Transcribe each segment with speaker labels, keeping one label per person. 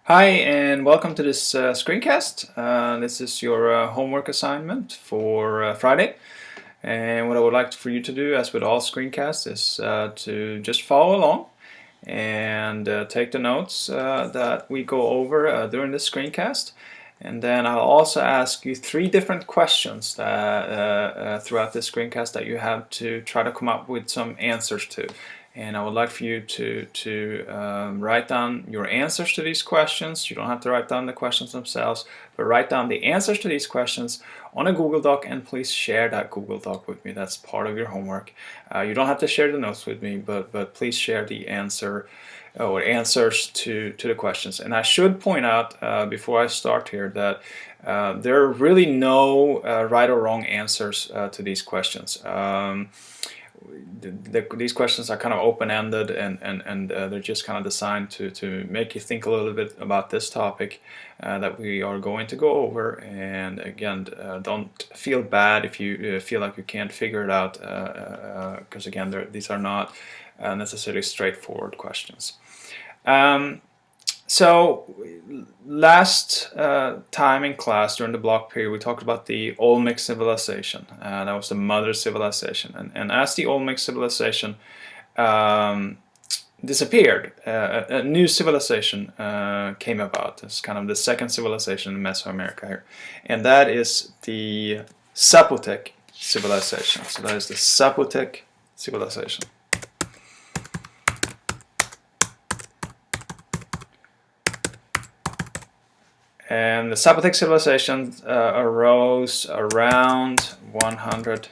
Speaker 1: Hi, and welcome to this screencast. This is your homework assignment for Friday. And what I would like for you to do, as with all screencasts, is to just follow along and take the notes that we go over during this screencast. And then I'll also ask you 3 different questions throughout this screencast that you have to try to come up with some answers to. And I would like for you to write down your answers to these questions. You don't have to write down the questions themselves, but write down the answers to these questions on a Google Doc, and please share that Google Doc with me. That's part of your homework. You don't have to share the notes with me, but please share the answers to the questions. And I should point out before I start here that there are really no right or wrong answers to these questions. These questions are kind of open-ended, and they're just kind of designed to make you think a little bit about this topic that we are going to go over. And again, don't feel bad if you feel like you can't figure it out, because again, these are not necessarily straightforward questions. So last time in class during the block period, we talked about the Olmec civilization. That was the mother civilization. And as the Olmec civilization disappeared, a new civilization came about. It's kind of the second civilization in Mesoamerica here. And that is the Zapotec civilization. So that is the Zapotec civilization. And the Zapotec civilization arose around 100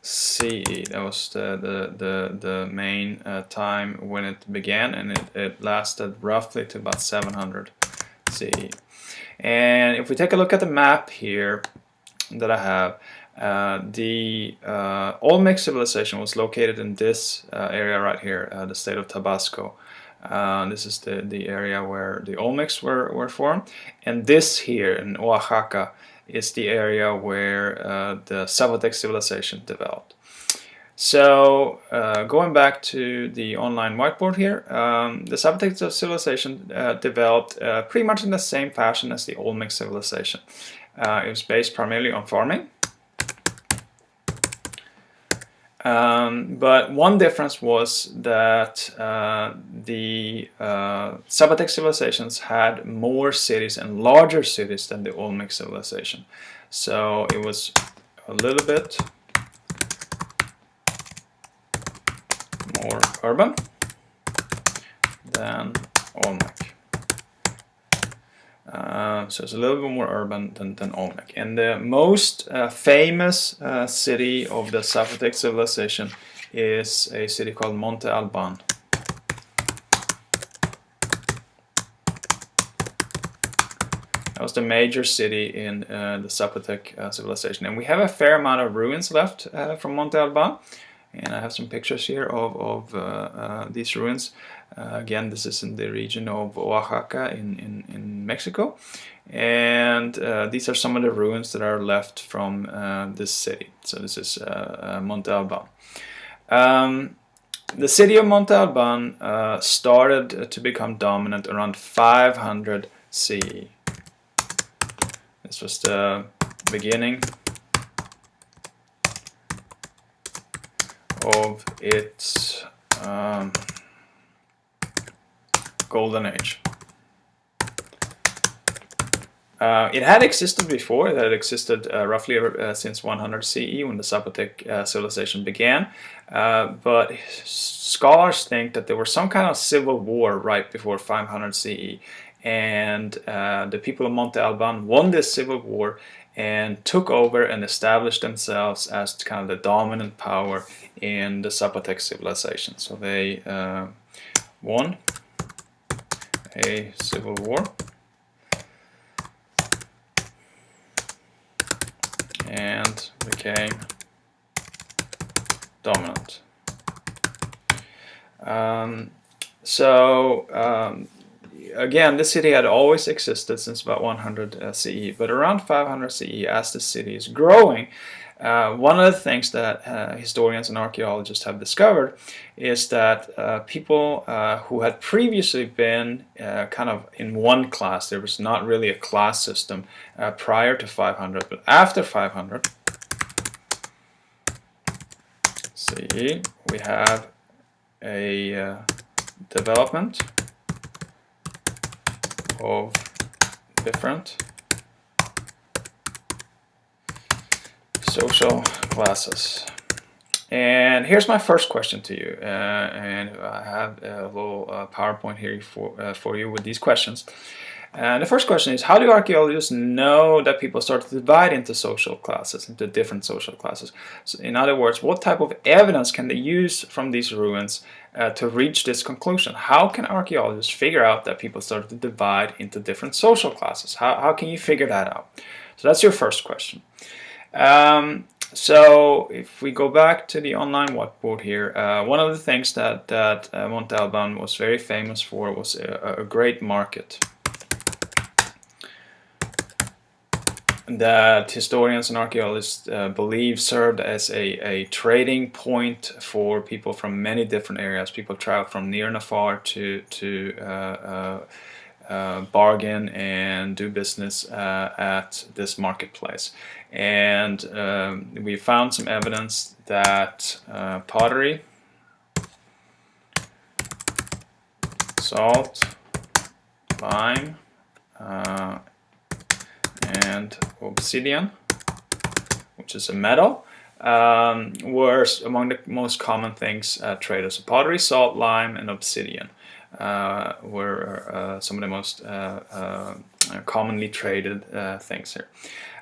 Speaker 1: CE. That was the main time when it began, and it lasted roughly to about 700 CE. And if we take a look at the map here that I have, the Olmec civilization was located in this area right here, the state of Tabasco. This is the area where the Olmecs were formed, and this here in Oaxaca is the area where the Zapotec civilization developed. So going back to the online whiteboard here, the Zapotec civilization developed pretty much in the same fashion as the Olmec civilization. It was based primarily on farming. But one difference was that the Zapotec civilizations had more cities and larger cities than the Olmec civilization. So it was a little bit more urban than Olmec. So it's a little bit more urban than Olmec. And the most famous city of the Zapotec civilization is a city called Monte Alban. That was the major city in the Zapotec civilization. And we have a fair amount of ruins left from Monte Alban. And I have some pictures here of these ruins. Again, this is in the region of Oaxaca in Mexico. And these are some of the ruins that are left from this city. So this is Monte Alban. The city of Monte Alban started to become dominant around 500 CE. This was the beginning of its golden age. It had existed before. It had existed roughly since 100 CE when the Zapotec civilization began, but scholars think that there was some kind of civil war right before 500 CE, and the people of Monte Alban won this civil war and took over and established themselves as kind of the dominant power in the Zapotec civilization. So they won a civil war and became dominant. Again, this city had always existed since about 100 CE, but around 500 CE, as the city is growing, One of the things that historians and archaeologists have discovered is that people who had previously been kind of in one class, there was not really a class system prior to 500, but after 500, see, we have a development of different social classes. And here's my first question to you, and I have a little PowerPoint here for you with these questions. And the first question is, how do archaeologists know that people start to divide into social classes, into different social classes? So in other words, what type of evidence can they use from these ruins to reach this conclusion? How can archaeologists figure out that people start to divide into different social classes? How can you figure that out? So that's your first question. So if we go back to the online whiteboard here, one of the things that Monte Alban was very famous for was a great market that historians and archaeologists believe served as a trading point for people from many different areas. People traveled from near and far to bargain and do business at this marketplace. And we found some evidence that pottery, salt, lime, and obsidian, which is a metal, were among the most common things traded. So pottery, salt, lime, and obsidian were some of the most commonly traded things here.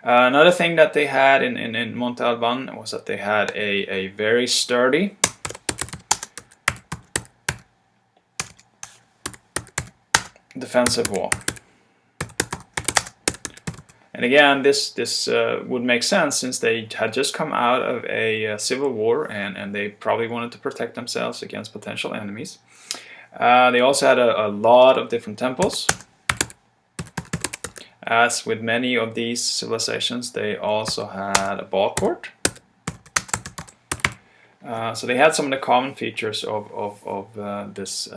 Speaker 1: Another thing that they had in Monte Alban was that they had a very sturdy defensive wall. And again, this would make sense since they had just come out of a civil war and they probably wanted to protect themselves against potential enemies. They also had a lot of different temples. As with many of these civilizations, they also had a ball court. So they had some of the common features of this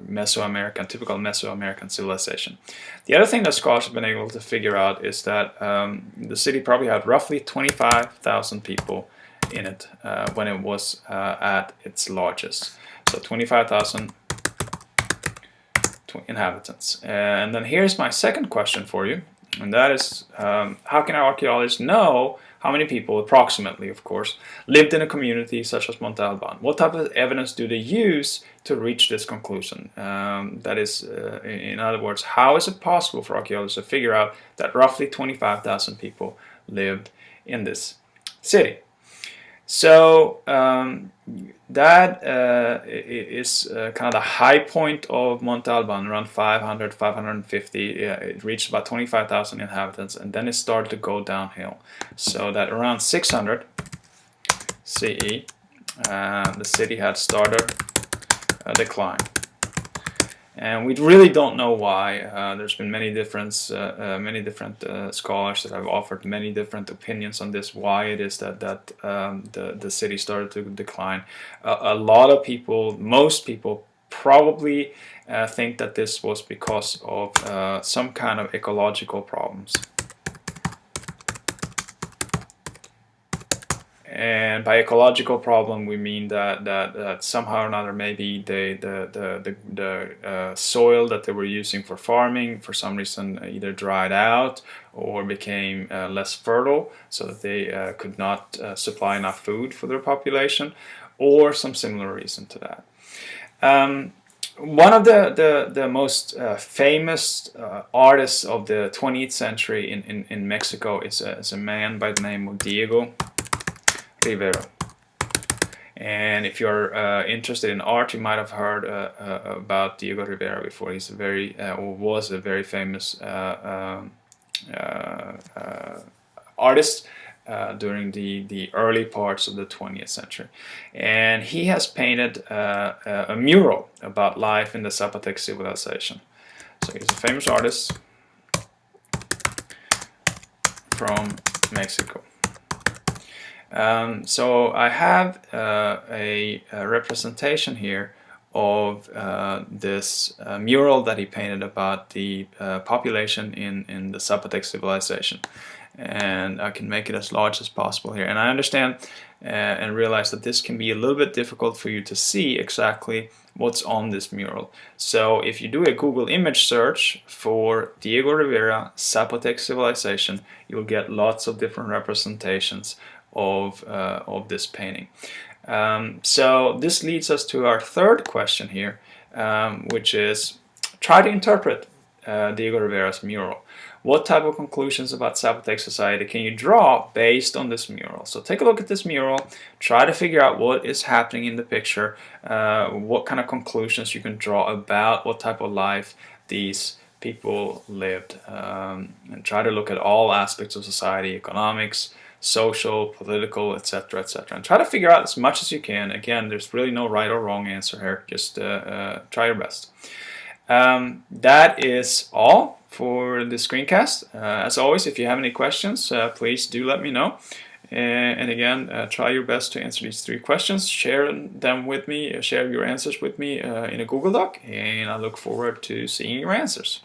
Speaker 1: Mesoamerican, typical Mesoamerican civilization. The other thing that scholars have been able to figure out is that the city probably had roughly 25,000 people in it when it was at its largest. So 25,000 inhabitants. And then here's my second question for you, and that is, how can our archaeologists know how many people, approximately of course, lived in a community such as Monte Alban? What type of evidence do they use to reach this conclusion? That is, in other words, how is it possible for archaeologists to figure out that roughly 25,000 people lived in this city? So that is kind of the high point of Monte Alban, around 500, 550. It reached about 25,000 inhabitants, and then it started to go downhill. So that around 600 CE, the city had started a decline. And we really don't know why. There's been many different scholars that have offered many different opinions on this, why it is that the city started to decline. A lot of people, most people, probably think that this was because of some kind of ecological problems. And by ecological problem, we mean that somehow or another, maybe the soil that they were using for farming, for some reason, either dried out or became less fertile, so that they could not supply enough food for their population, or some similar reason to that. One of the most famous artists of the 20th century in Mexico is a man by the name of Diego Rivera. And if you're interested in art, you might have heard about Diego Rivera before. He's a very, or was a very famous artist during the early parts of the 20th century. And he has painted a mural about life in the Zapotec civilization. So he's a famous artist from Mexico. So I have a representation here of this mural that he painted about the population in the Zapotec civilization. And I can make it as large as possible here. And I understand and realize that this can be a little bit difficult for you to see exactly what's on this mural. So if you do a Google image search for Diego Rivera Zapotec civilization, you'll get lots of different representations of this painting. So this leads us to our third question here, which is try to interpret Diego Rivera's mural. What type of conclusions about Zapotec society can you draw based on this mural? So take a look at this mural, try to figure out what is happening in the picture, what kind of conclusions you can draw about what type of life these people lived, and try to look at all aspects of society, economics, social, political, etc., etc. And try to figure out as much as you can. Again, there's really no right or wrong answer here. Just try your best. That is all for the screencast. As always, if you have any questions, please do let me know. And again, try your best to answer these 3 questions. Share them with me, share your answers with me in a Google Doc, and I look forward to seeing your answers.